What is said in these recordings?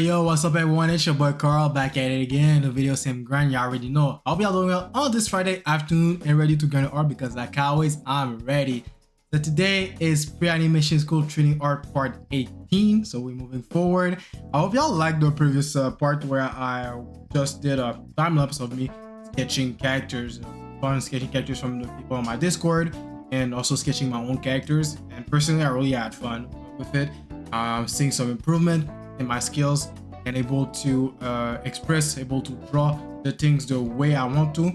Yo, what's up everyone? It's your boy Carl back at it again. The video same grind, you already know. I hope y'all doing well on this Friday afternoon and ready to grind art because like always, I'm ready. So today is pre-animation school training art part 18. So we're moving forward. I hope y'all liked the previous part where I just did a time lapse of me sketching characters, sketching characters from the people on my Discord and also sketching my own characters. And personally, I really had fun with it. Seeing some improvement in my skills and able to express, able to draw the things the way I want to.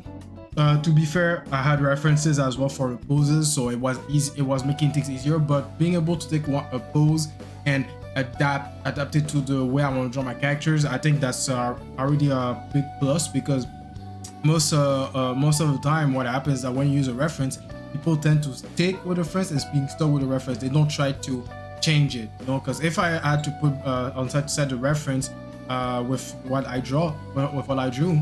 To be fair, I had references as well for the poses, so it was easy. It was making things easier. But being able to take a pose and adapt it to the way I want to draw my characters, I think that's already a big plus because most of the time, what happens is that when you use a reference, people tend to stick with the reference and being stuck with the reference. They don't try to change it, you know, because if I had to put on set the reference with what I draw, with what I drew,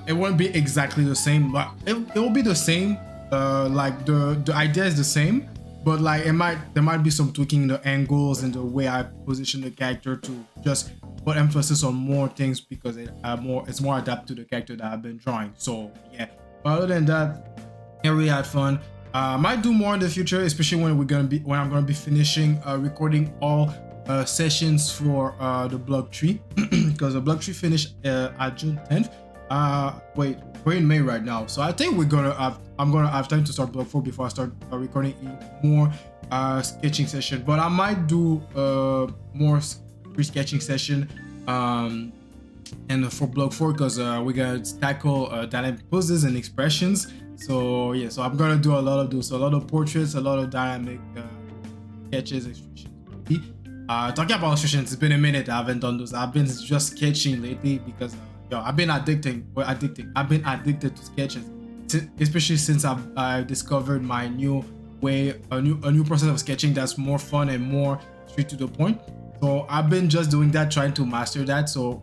it wouldn't be exactly the same, but it will be the same. Like the idea is the same, but like there might be some tweaking in the angles and the way I position the character to just put emphasis on more things because it's more adapted to the character that I've been drawing. So yeah, but other than that, I really had fun. Might do more in the future, especially when I'm gonna be finishing recording all sessions for the blog tree because the blog tree finished at June 10th. Wait, we're in May right now, so I think I'm gonna have time to start blog 4 before I start recording more sketching session. But I might do more sketching session and for blog 4 because we're gonna tackle dynamic poses and expressions. So yeah, so I'm gonna do a lot of those, a lot of portraits, a lot of dynamic sketches, illustrations. Talking about illustrations, it's been a minute I haven't done those. I've been just sketching lately because I've been addicted to sketches, especially since I've discovered my new way, a new process of sketching that's more fun and more straight to the point. So I've been just doing that, trying to master that. So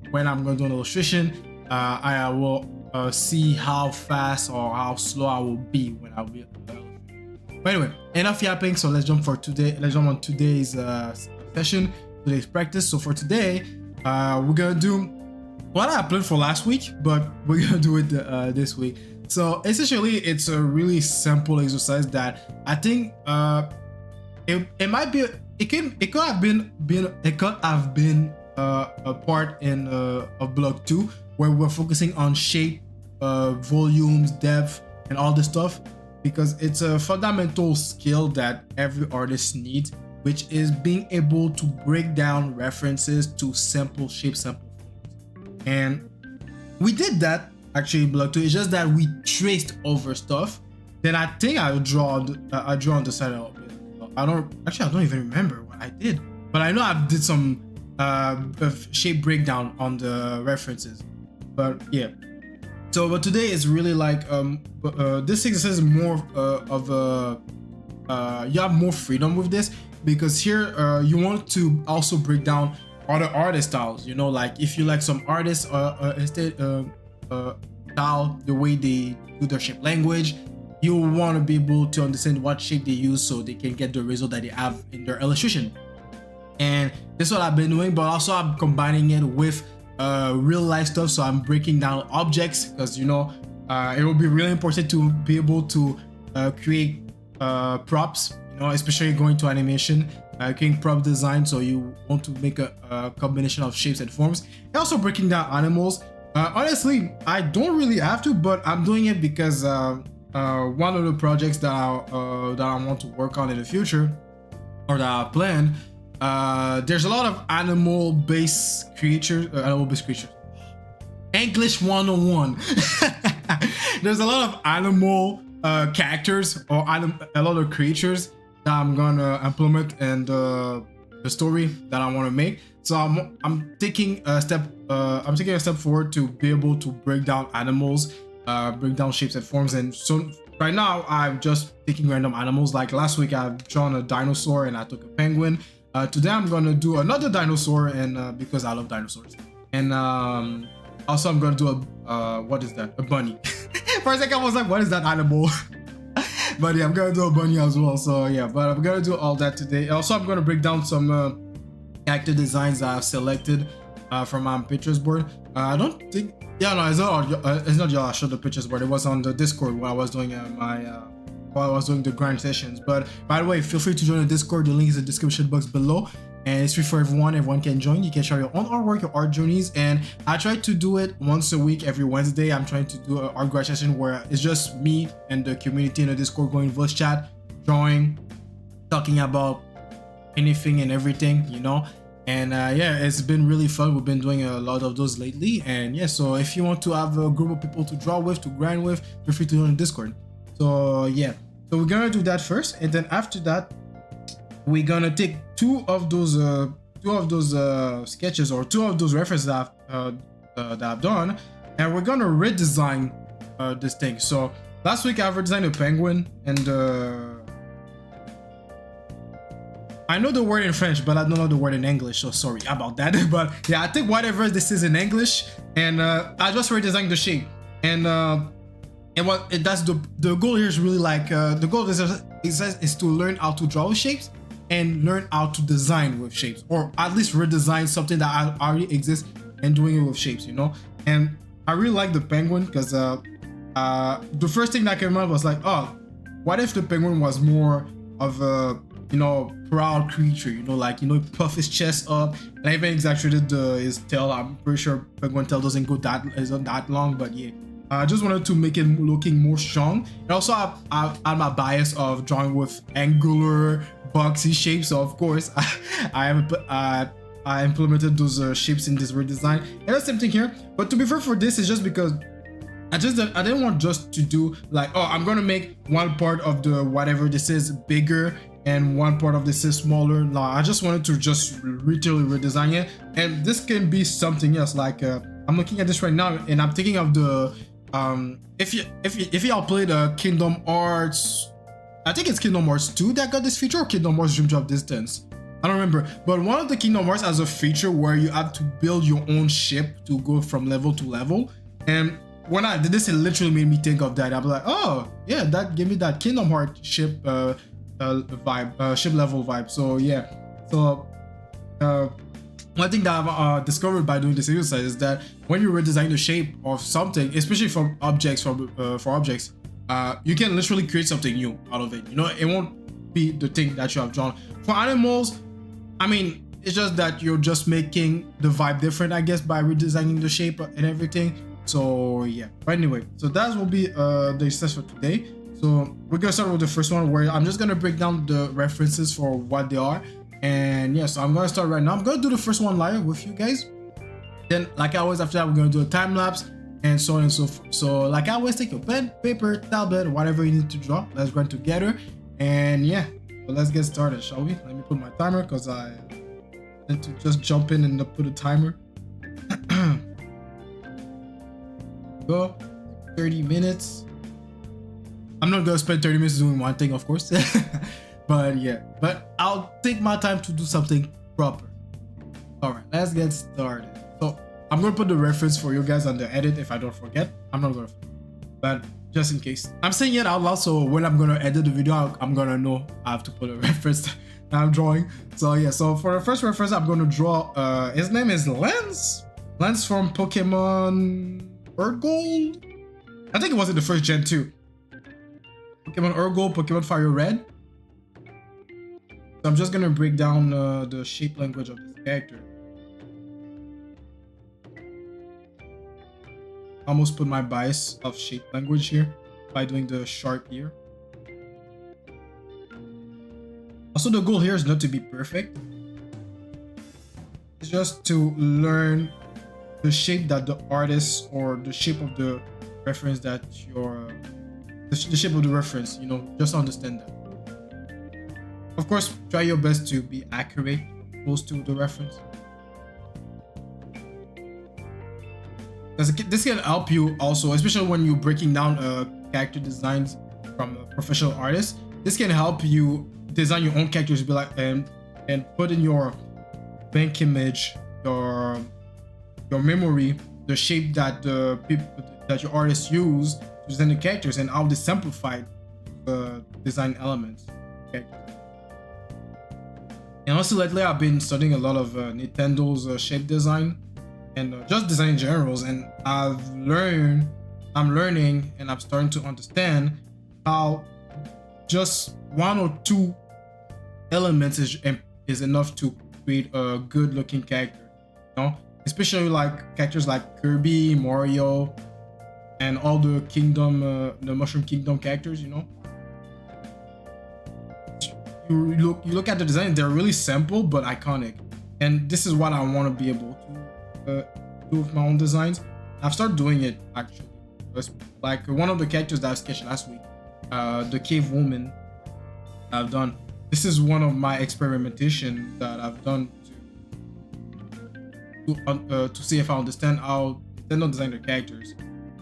when I'm going to do an illustration, I will see how fast or how slow I will be when I'll be. But anyway, enough yapping. So let's jump on today's session, today's practice. So for today, we're gonna do what I planned for last week, but we're gonna do it this week. So essentially, it's a really simple exercise that I think it could have been a part in of block 2 where we're focusing on shape, volumes, depth, and all this stuff because it's a fundamental skill that every artist needs, which is being able to break down references to simple shapes, simple forms. And we did that actually in block 2. It's just that we traced over stuff. Then I think I draw on the side of it. I don't even remember what I did, but I know I did some shape breakdown on the references. But yeah, so but today is really like this exercise is more of a you have more freedom with this because here you want to also break down other artist styles, you know, like if you like some artists style, the way they do their shape language, you want to be able to understand what shape they use so they can get the result that they have in their illustration. And this is what I've been doing, but also I'm combining it with real life stuff. So I'm breaking down objects because, you know, it will be really important to be able to create props, you know, especially going to animation, creating prop design. So you want to make a combination of shapes and forms, and also breaking down animals. Honestly, I don't really have to, but I'm doing it because one of the projects that I want to work on in the future, or that I plan, there's a lot of animal-based creatures. English 101. There's a lot of animal characters or a lot of creatures that I'm gonna implement in the story that I want to make. So I'm taking a step forward to be able to break down animals, break down shapes and forms. And so right now I'm just picking random animals. Like last week I've drawn a dinosaur and I took a penguin. Today I'm gonna do another dinosaur, and because I love dinosaurs. And also I'm gonna do a what is that? A bunny. For a second I was like, what is that animal? But yeah, I'm gonna do a bunny as well. So yeah, but I'm gonna do all that today. Also, I'm gonna break down some character designs I've selected from my pictures board. I don't think, yeah, no, it's not y'all. I showed the pictures board. It was on the Discord while I was doing while I was doing the grind sessions. But by the way, feel free to join the Discord. The link is in the description box below, and it's free for everyone. Everyone can join. You can share your own artwork, your art journeys, and I try to do it once a week. Every Wednesday, I'm trying to do an art grind session where it's just me and the community in the Discord going voice chat, drawing, talking about anything and everything, you know. And yeah, it's been really fun. We've been doing a lot of those lately, and yeah, so if you want to have a group of people to draw with, to grind with, feel free to join the Discord. So yeah, so we're gonna do that first, and then after that we're gonna take two of those sketches, or two of those references that I've done, and we're gonna redesign this thing. So last week I've redesigned a penguin, and I know the word in French, but I don't know the word in English, so sorry about that. But yeah, I think whatever this is in English, and I just redesigned the shape, and that's the goal here is really like the goal is to learn how to draw with shapes and learn how to design with shapes, or at least redesign something that already exists and doing it with shapes, you know. And I really like the penguin because the first thing that came out was like, oh, what if the penguin was more of a, you know, proud creature, you know, like, you know, puff his chest up, and I even exaggerated his tail. I'm pretty sure penguin tail doesn't go isn't that long, but yeah, I just wanted to make it looking more strong. And also I had my bias of drawing with angular boxy shapes, so of course I implemented those shapes in this redesign, and the same thing here. But to be fair, for this, it's just because I didn't want just to do like, oh, I'm gonna make one part of the whatever this is bigger and one part of this is smaller. No, I just wanted to just literally redesign it, and this can be something else. Like I'm looking at this right now, and I'm thinking of the if y'all played Kingdom Hearts, I think it's Kingdom Hearts 2 that got this feature, or Kingdom Hearts Dream Drop Distance, I don't remember, but one of the Kingdom Hearts has a feature where you have to build your own ship to go from level to level. And when I did this, it literally made me think of that. I was like, oh yeah, that gave me that Kingdom Hearts ship vibe, ship level vibe. So yeah, so one thing that I've discovered by doing this exercise is that when you redesign the shape of something, especially from objects, for objects, you can literally create something new out of it. You know, it won't be the thing that you have drawn. For animals, I mean, it's just that you're just making the vibe different, I guess, by redesigning the shape and everything. So yeah, but anyway, so that will be the exercise for today. So we're gonna start with the first one, where I'm just gonna break down the references for what they are. And yeah, so I'm gonna start right now. I'm gonna do the first one live with you guys. Then, like I always, after that, we're gonna do a time lapse and so on and so forth. So like I always, take your pen, paper, tablet, whatever you need to draw. Let's grind together. And yeah, so let's get started, shall we? Let me put my timer, because I tend to just jump in and put a timer. Go 30 minutes. I'm not gonna spend 30 minutes doing one thing, of course. But yeah, but I'll take my time to do something proper. All right, let's get started. So I'm gonna put the reference for you guys on the edit if I don't forget. I'm not gonna forget, but just in case, I'm saying it out loud, so when I'm gonna edit the video, I'm gonna know I have to put a reference that I'm drawing. So yeah, so for the first reference, I'm gonna draw, his name is Lance from Pokemon Earth Gold. I think it was in the first gen too. Pokemon Earth Gold, Pokemon Fire Red. So I'm just gonna break down the shape language of this character. Almost put my bias of shape language here by doing the sharp here. Also, the goal here is not to be perfect. It's just to learn the shape that the artist, or the shape of the reference that you're, the shape of the reference, you know, just understand that. Of course, try your best to be accurate, close to the reference. This can help you also, especially when you're breaking down character designs from a professional artist. This can help you design your own characters, be like, and put in your bank image, your memory, the shape that the people that your artists use to design the characters, and how they simplified the design elements. Okay. And also lately I've been studying a lot of Nintendo's shape design and just design in generals, and I'm learning and I'm starting to understand how just one or two elements is enough to create a good looking character, you know, especially like characters like Kirby, Mario, and all the the Mushroom Kingdom characters, you know. You look at the design, they're really simple but iconic, and this is what I want to be able to do with my own designs. I've started doing it actually. Like one of the characters that I sketched last week, the cave woman, I've done. This is one of my experimentation that I've done to see if I understand how Nintendo design their characters.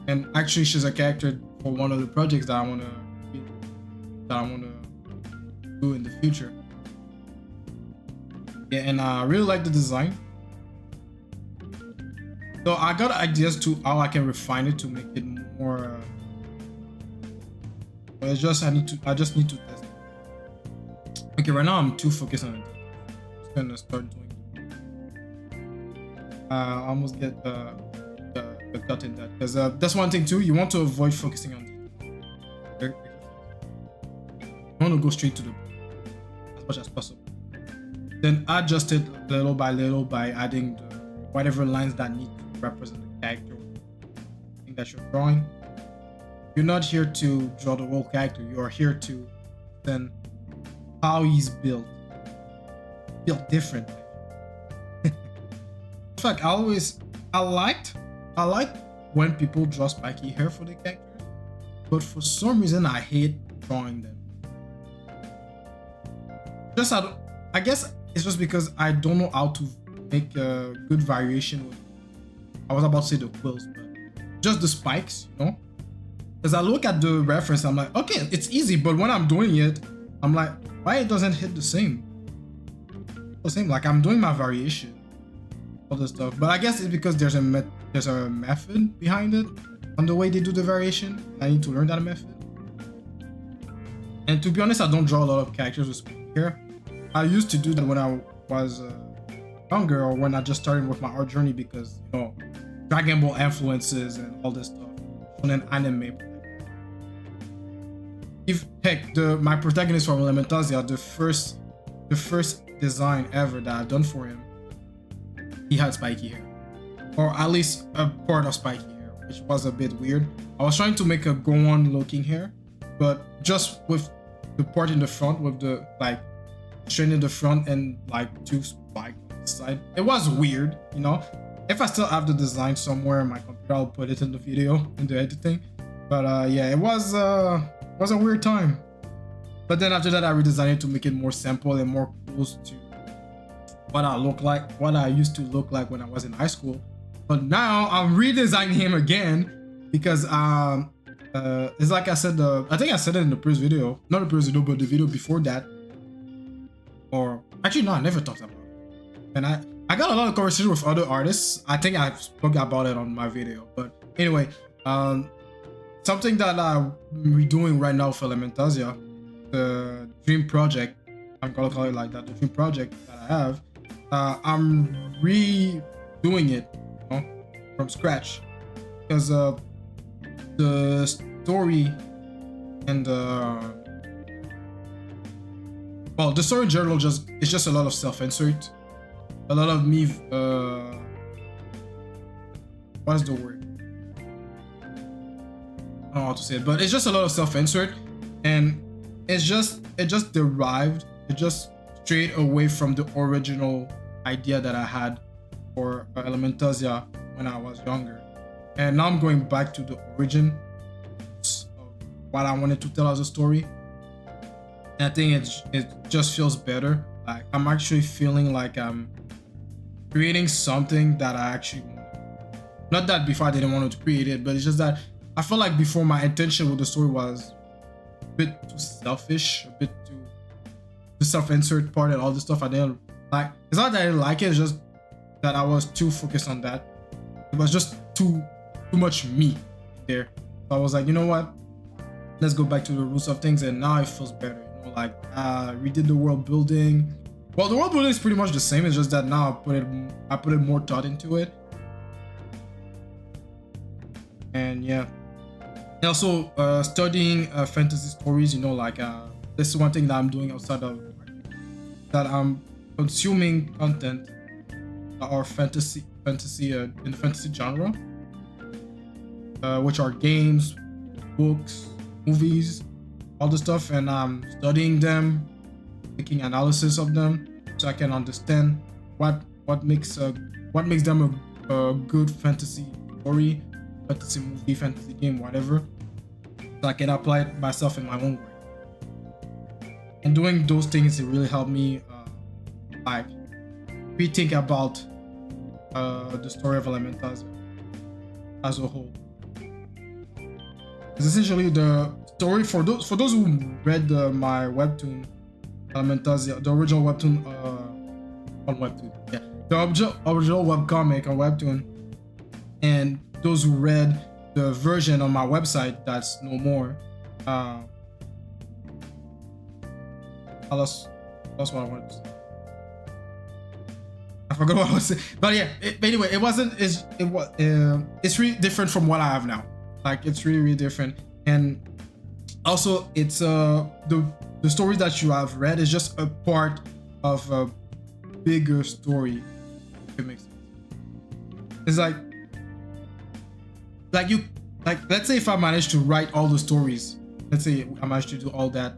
And actually, she's a character for one of the projects that I wanna do in the future. Yeah, and I really like the design. So I got ideas to how I can refine it to make it more. But I just need to test it. Okay, right now I'm too focused on it. I'm just gonna start doing it. I almost get the cut in that, because that's one thing too. You want to avoid focusing on it. You want to go straight to the as much as possible. Then adjust it little by little by adding whatever lines that need to represent the character thing that you're drawing. You're not here to draw the whole character. You are here to then how he's built differently. In fact, I liked when people draw spiky hair for the characters, but for some reason I hate drawing them. I guess it's just because I don't know how to make a good variation with, I was about to say the quills, but just the spikes, you know? Because I look at the reference, I'm like, okay, it's easy, but when I'm doing it, I'm like, why it doesn't hit the same? Like I'm doing my variation, all the stuff. But I guess it's because there's a method behind it on the way they do the variation. I need to learn that method. And to be honest, I don't draw a lot of characters with spiky hair. I used to do that when I was younger, or when I just started with my art journey, because you know, Dragon Ball influences and all this stuff on an anime. If heck, my protagonist from Elementasia, the first design ever that I've done for him, he had spiky hair, or at least a part of spiky hair, which was a bit weird. I was trying to make a Gohan looking hair, but just with the part in the front, with the like straight in the front and like two spikes on the side. It was weird, you know. If I still have the design somewhere in my computer, I'll put it in the video, in the editing. But yeah, it was a weird time. But then after that, I redesigned it to make it more simple and more close to what I used to look like when I was in high school. But now I'm redesigning him again because it's like I said, I think I said it in the previous video, not the previous video, but the video before that. Or actually, no, I never talked about it. And I got a lot of conversation with other artists. I think I spoke about it on my video. But anyway, something that I'm redoing right now for Elementasia, the dream project, I'm gonna call it like that, the dream project that I have, I'm redoing it, you know, from scratch, because the story and the story in general it's just a lot of self-insert, a lot of me. What's the word? I don't know how to say it, but it's just a lot of self-insert, and it just derived, it just strayed away from the original idea that I had for Elementasia when I was younger, and now I'm going back to the origin of what I wanted to tell as a story. And I think it just feels better. Like I'm actually feeling like I'm creating something that I actually want. Not that before I didn't want to create it, but it's just that I felt like before my intention with the story was a bit too selfish, a bit too the self-insert part and all this stuff. I didn't like. It's not that I didn't like it. It's just that I was too focused on that. It was just too much me there. So I was like, you know what? Let's go back to the roots of things, and now it feels better. You know, like we did the world building, Well, the world building is pretty much the same. It's just that now I put it more thought into it. And yeah, and also studying fantasy stories. You know, like this is one thing that I'm doing outside of that. I'm consuming content or fantasy in the fantasy genre, which are games, books, movies, all the stuff, and I'm studying them, making analysis of them, so I can understand what makes them a good fantasy story, fantasy movie, fantasy game, whatever, so I can apply it myself in my own way. And doing those things, it really helped me like rethink about the story of Elementals as a whole. It's essentially the story for those who read my webtoon Elementals, the original webtoon on webtoon, yeah, the original webcomic on webtoon, and those who read the version on my website that's no more. I lost what I wanted to say. I forgot what I was saying, but yeah. Anyway, it's really different from what I have now. Like, it's really different, and also it's the story that you have read is just a part of a bigger story. If it makes sense. It's like let's say if I managed to write all the stories, let's say I managed to do all that,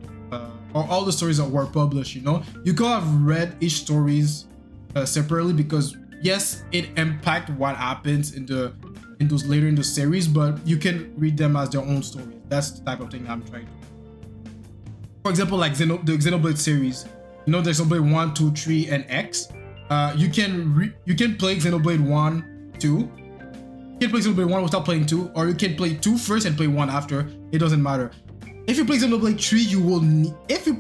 or all the stories that were published, you know, you could have read each stories separately, because yes, it impacts what happens in those later in the series, but you can read them as their own stories. That's the type of thing I'm trying to do. For example, like the Xenoblade series, you know, there's Xenoblade 1, 2, 3, and X. You can play Xenoblade 1, 2. You can play Xenoblade 1 without playing 2, or you can play 2 first and play 1 after. It doesn't matter. If you play Xenoblade 3, you will need, if you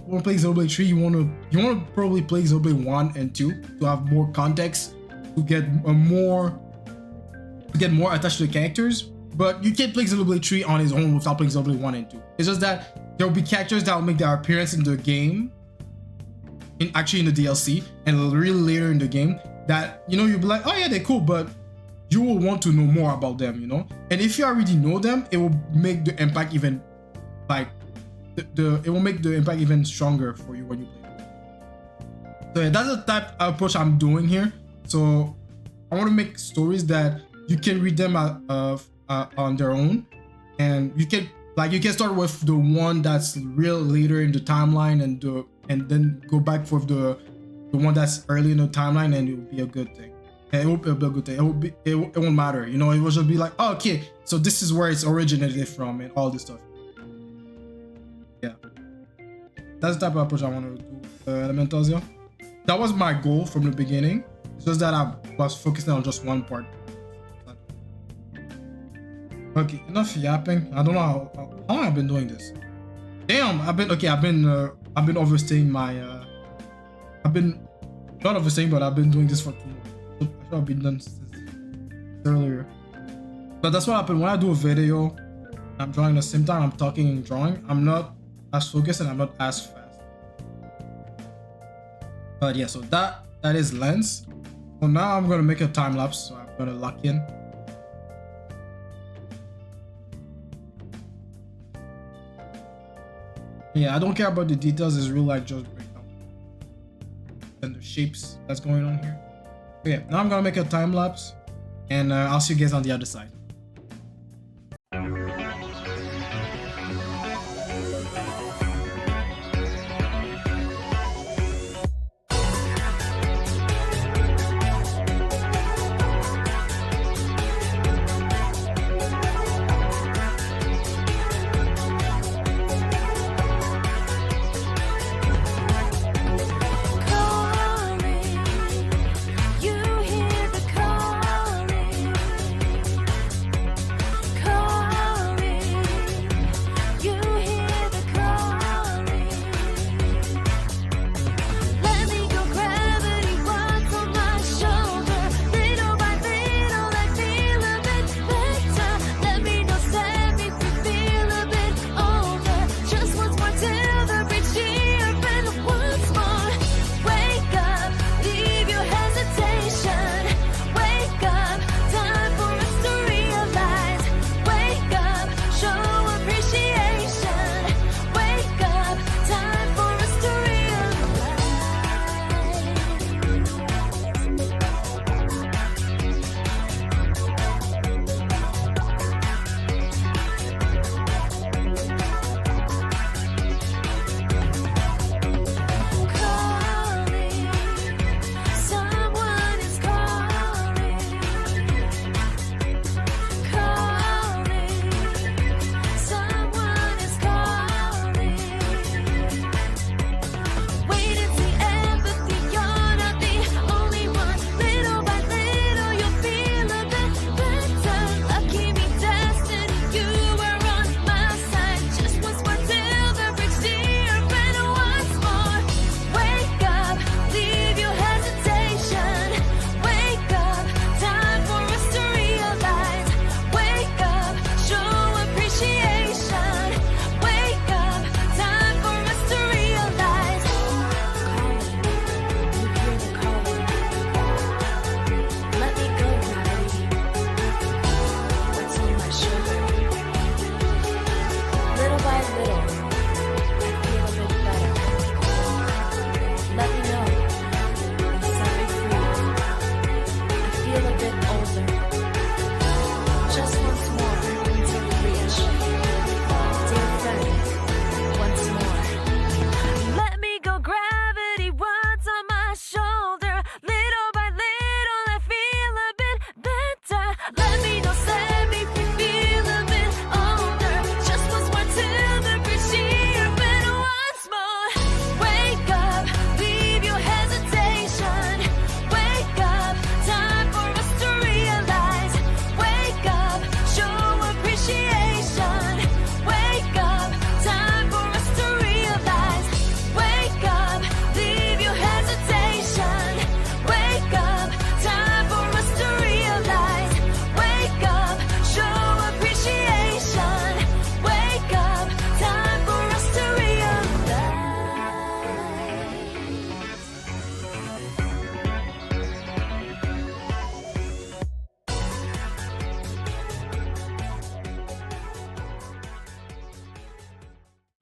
want to play Xenoblade 3, you want to probably play Xenoblade 1 and 2 to have more context, to get more attached to the characters. But you can't play Xenoblade 3 on its own without playing Xenoblade 1 and 2. It's just that there will be characters that will make their appearance in the game, actually in the DLC, and really later in the game, that, you know, you'll be like, oh yeah, they're cool, but you will want to know more about them, you know. And if you already know them, it will make the impact even, like, it will make the impact even stronger for you when you play. So yeah, that's the type of approach I'm doing here. So I want to make stories that you can read them on their own, and you can start with the one that's real later in the timeline, and then go back for the one that's early in the timeline, and it will be a good thing. And it will be a good thing. It won't matter, you know. It will just be like, oh, okay, so this is where it's originated from, and all this stuff. Yeah, that's the type of approach I want to do. Elementals, yeah. That was my goal from the beginning. It's just that I was focusing on just one part. Okay, enough yapping. I don't know how long I've been doing this. Damn, I've been overstaying my I've been not overstaying, but I've been doing this for too long. I should have been done since earlier. But that's what happened when I do a video. I'm drawing at the same time I'm talking and drawing. I'm not as focused and I'm not as fast. But yeah, so that is lens. So now I'm gonna make a time lapse. So I'm gonna lock in. Yeah, I don't care about the details. It's real life just breakdown and the shapes that's going on here. Okay, now I'm gonna make a time lapse, and I'll see you guys on the other side.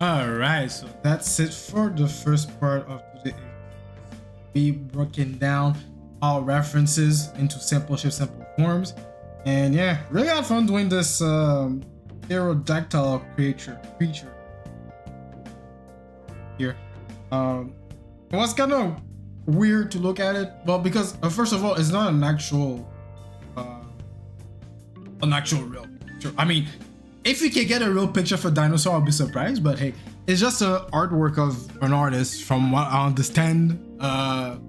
All right, so that's it for the first part of today. We broken down all references into simple shape, simple forms, and yeah, really had fun doing this pterodactyl creature here. It was kind of weird to look at it, well, because first of all, it's not an actual real picture. I mean, if you can get a real picture for dinosaur, I'll be surprised. But hey, it's just an artwork of an artist, from what I understand,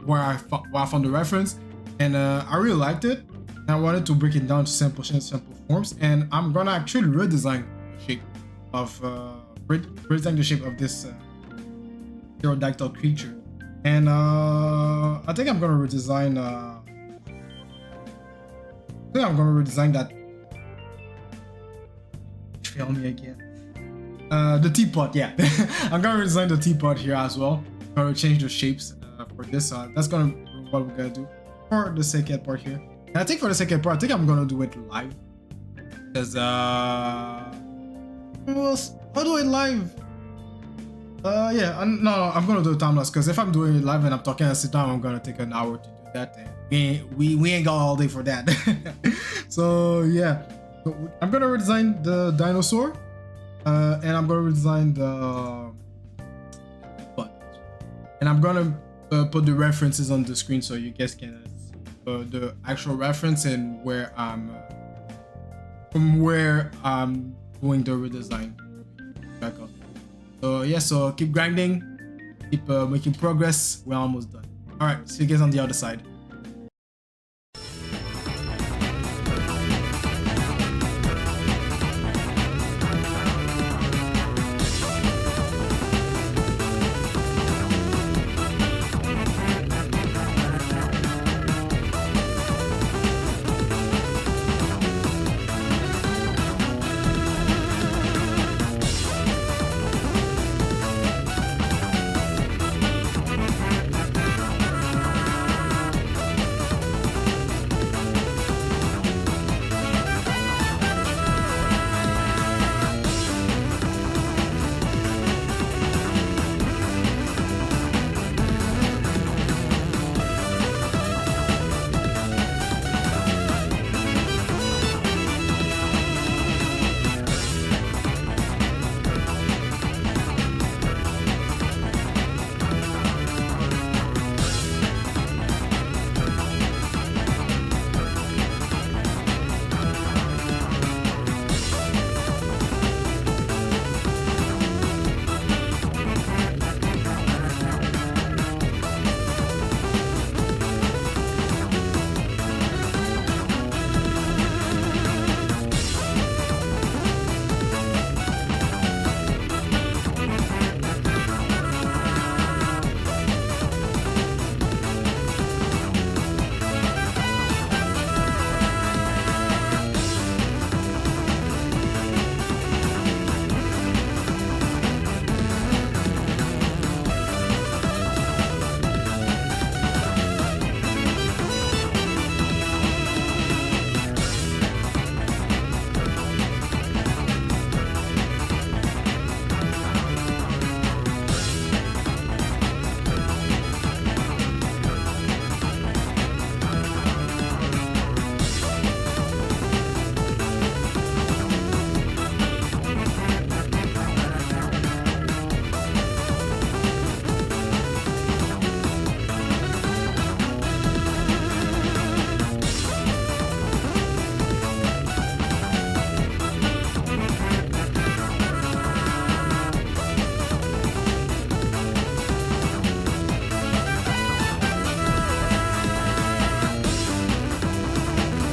where I found the reference, and I really liked it. And I wanted to break it down to simple forms, and I'm gonna actually redesign the shape of this pterodactyl creature. And I think I'm gonna redesign. That. Fail me again. The teapot, yeah. I'm gonna redesign the teapot here as well. I'm gonna change the shapes for this. That's gonna be what we're gonna do for the second part here. And I think for the second part, I think I'm gonna do it live. Because I'll do it live. Yeah, I'm gonna do a time lapse, because if I'm doing it live and I'm talking at the same time, I'm gonna take an hour to do that. And we ain't got all day for that. So yeah. So I'm gonna redesign the dinosaur, and I'm gonna redesign the buttons, and I'm gonna put the references on the screen so you guys can see the actual reference and where I'm doing the redesign back up. So yeah, so keep grinding, keep making progress. We're almost done. All right, see you guys on the other side.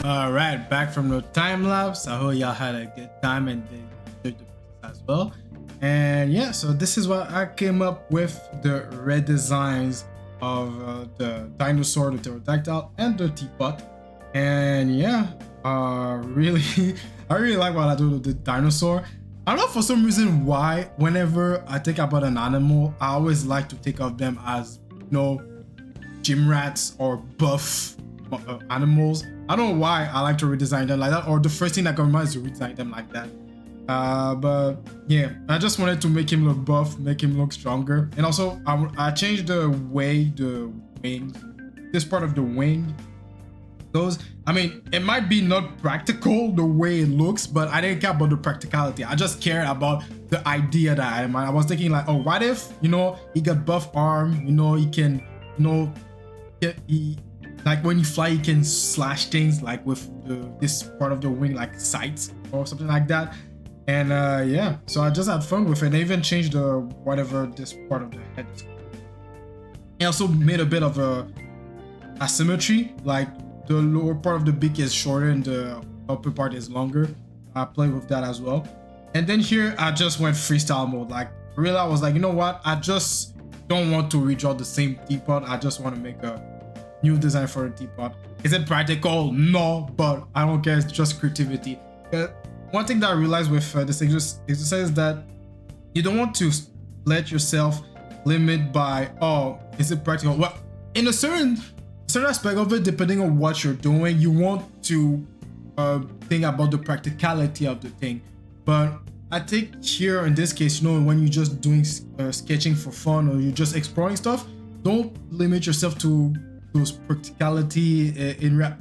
All right, back from the time lapse. I hope y'all had a good time and they enjoyed the process as well. And yeah, so this is what I came up with, the redesigns of the dinosaur, the pterodactyl, and the teapot. And yeah, really, I really like what I do with the dinosaur. I don't know for some reason why whenever I think about an animal, I always like to think of them as, you know, gym rats or buff animals. I don't know why I like to redesign them like that, or the first thing that comes to mind is to redesign them like that. But yeah, I just wanted to make him look buff, make him look stronger. And also I changed the way the wings, this part of the wing goes. I mean, it might be not practical the way it looks, but I didn't care about the practicality. I just cared about the idea that I had in mind. I was thinking like, oh, what if, you know, he got buff arm, you know, he can, you know, he like when you fly, he can slash things like with this part of the wing, like sights or something like that. And yeah, so I just had fun with it. I even changed the whatever this part of the head is. I also made a bit of a asymmetry, like the lower part of the beak is shorter and the upper part is longer. I played with that as well. And then here I just went freestyle mode. Like really, I was like, you know what? I just don't want to redraw the same teapot. I just want to make a new design for a teapot. Is it practical? No, but I don't care. It's just creativity. One thing that I realized with this exercise is that you don't want to let yourself limit by, oh, is it practical? Well, in a certain aspect of it, depending on what you're doing, you want to think about the practicality of the thing. But I think here in this case, you know, when you're just doing sketching for fun or you're just exploring stuff, don't limit yourself to those practicality.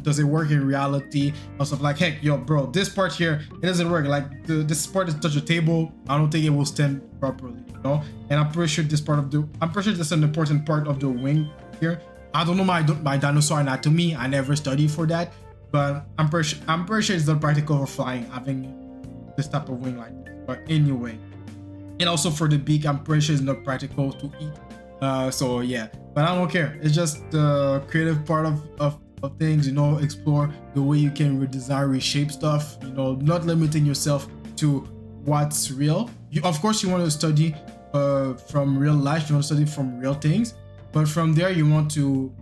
Does it work in reality or stuff like, heck, yo, bro, this part here, it doesn't work. Like this part is touch a table, I don't think it will stand properly, you know. And I'm pretty sure this is an important part of the wing here. I don't know my dinosaur anatomy. I never studied for that, but I'm pretty sure it's not practical for flying, having this type of wing like this. But anyway, and also for the beak, I'm pretty sure it's not practical to eat. So yeah, but I don't care. It's just the creative part of things, you know, explore the way you can redesign, reshape stuff, you know, not limiting yourself to what's real. Of course, you want to study from real life, you want to study from real things, but from there you want to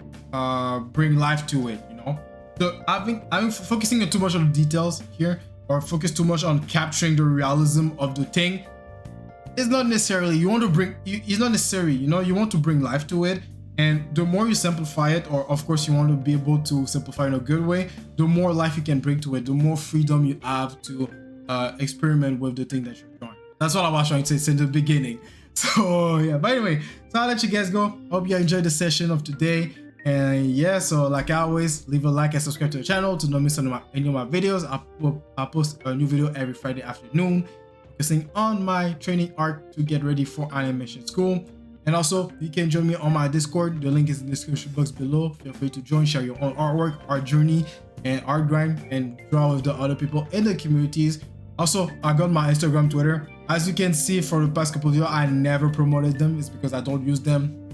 bring life to it, you know. So I'm focusing on too much on the details here, or focus too much on capturing the realism of the thing. It's not necessarily, it's not necessary, you know, you want to bring life to it. And the more you simplify it, or of course you want to be able to simplify in a good way, the more life you can bring to it, the more freedom you have to experiment with the thing that you're drawing. That's what I was trying to say in the beginning. So yeah, but anyway, so I'll let you guys go. Hope you enjoyed the session of today. And yeah, so like I always, leave a like and subscribe to the channel to not miss any of my videos. I post a new video every Friday afternoon, focusing on my training art to get ready for animation school. And also, you can join me on my Discord. The link is in the description box below. Feel free to join, share your own artwork, art journey, and art grind, and draw with the other people in the communities. Also, I got my Instagram, Twitter. As you can see, for the past couple of years, I never promoted them. It's because I don't use them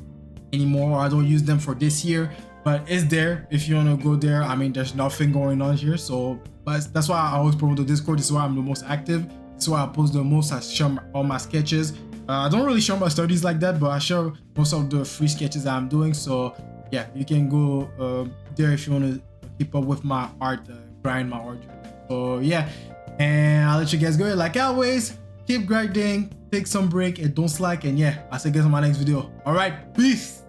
anymore, or I don't use them for this year. But it's there if you want to go there. I mean, there's nothing going on here, so but that's why I always promote the Discord. This is why I'm the most active. This is why I post the most. I share all my sketches. I don't really show my studies like that, but I share most of the free sketches that I'm doing. So yeah, you can go there if you want to keep up with my art, grind my art. So yeah, and I'll let you guys go. Like always, keep grinding, take some break, and don't slack. And yeah, I'll see you guys in my next video. All right, peace.